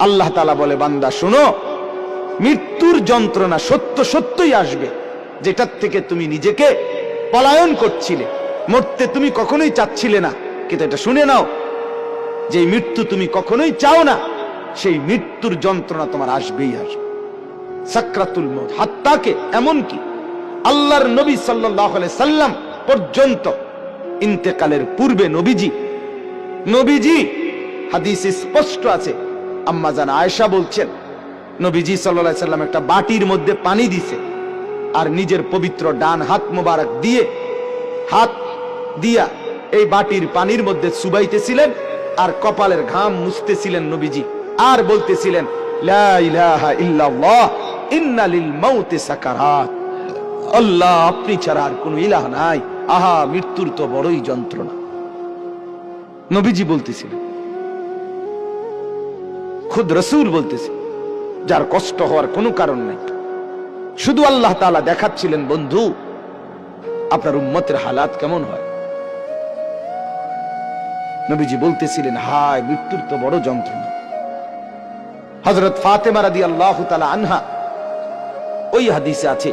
আল্লাহ তাআলা বলে, বান্দা শোনো, মৃত্যুর যন্ত্রণা সত্য সত্যই আসবে, যেটার থেকে তুমি নিজেকে পলায়ন করছিলে। মরতে তুমি কখনোই চাচ্ছিলে না, কিন্তু এটা শুনে নাও, যে মৃত্যু তুমি কখনোই চাও না, সেই মৃত্যুর যন্ত্রণা তোমার আসবেই আসবে। সাকরাতুল মউত, হাত্তাকে এমনকি আল্লাহর নবী সাল্লাল্লাহু আলাইহি সাল্লাম পর্যন্ত ইন্তেকালের পূর্বে নবীজি হাদিসে স্পষ্ট আছে, আম্মা জান আয়েশা বলছেন, নবীজি সাল্লাল্লাহু আলাইহি সাল্লাম একটা বাটির মধ্যে পানি দিছে, আর নিজের পবিত্র ডান হাত মোবারক দিয়ে হাত দিয়া এই বাটির পানির মধ্যে চুবাইতেছিলেন, আর কপালের ঘাম মুছতেছিলেন নবীজি, আর বলতেছিলেন, লা ইলাহা ইল্লাল্লাহ ইন্না লিল মাউতি সাকারাত। আল্লাহ, আপনি ছাড়া আর কোনো ইলাহ নাই, আহা মৃত্যুর তো বড়ই যন্ত্রণা। নবীজি বলতেছিলেন, খুদ রাসূল বলতেছে, যার কষ্ট হওয়ার কোনো কারণ নাই। শুধু আল্লাহ তাআলা দেখাচ্ছিলেন, বন্ধু আপনার উম্মতের হালাত কেমন হয়। নবীজি বলতেছিলেন, হায় মৃত্যুর তো বড় যন্ত্রণা। হযরত ফাতেমা রাদিয়াল্লাহু তাআলা আনহা, ওই হাদিসে আছে,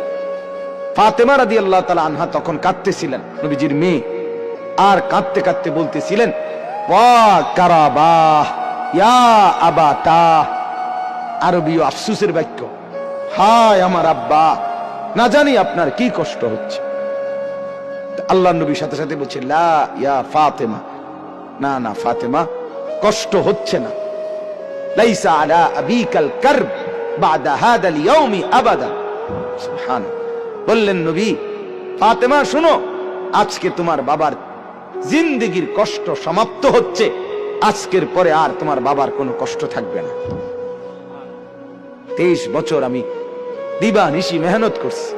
ফাতেমা রাদিয়াল্লাহু তাআলা আনহা তখন কাঁদতেছিলেন, নবীজির মেয়ে, আর কাঁদতে কাঁদতে বলতেছিলেন, ওয়া কারাবাহ ইয়া আবাতা, আরবীয় আফসোসের বাক্য, হায় আমার আব্বা, না জানি আপনার কি কষ্ট হচ্ছে। আল্লাহর নবীর সাথে সাথে বলছে, লা ইয়া ফাতেমা, না না ফাতেমা, কষ্ট হচ্ছে না। লাইসা আলা আবিকাল কারব বাদা হাদাল ইয়াউমি আবাদা। সুবহানাল্লাহ। বললেন নবী, ফাতেমা শোনো, আজকে তোমার বাবার জিন্দেগীর কষ্ট সমাপ্ত হচ্ছে, আজকের পরে আর তোমার বাবার কোনো কষ্ট থাকবে না। 23 বছর আমি দিবা নিশি মেহনত করছি,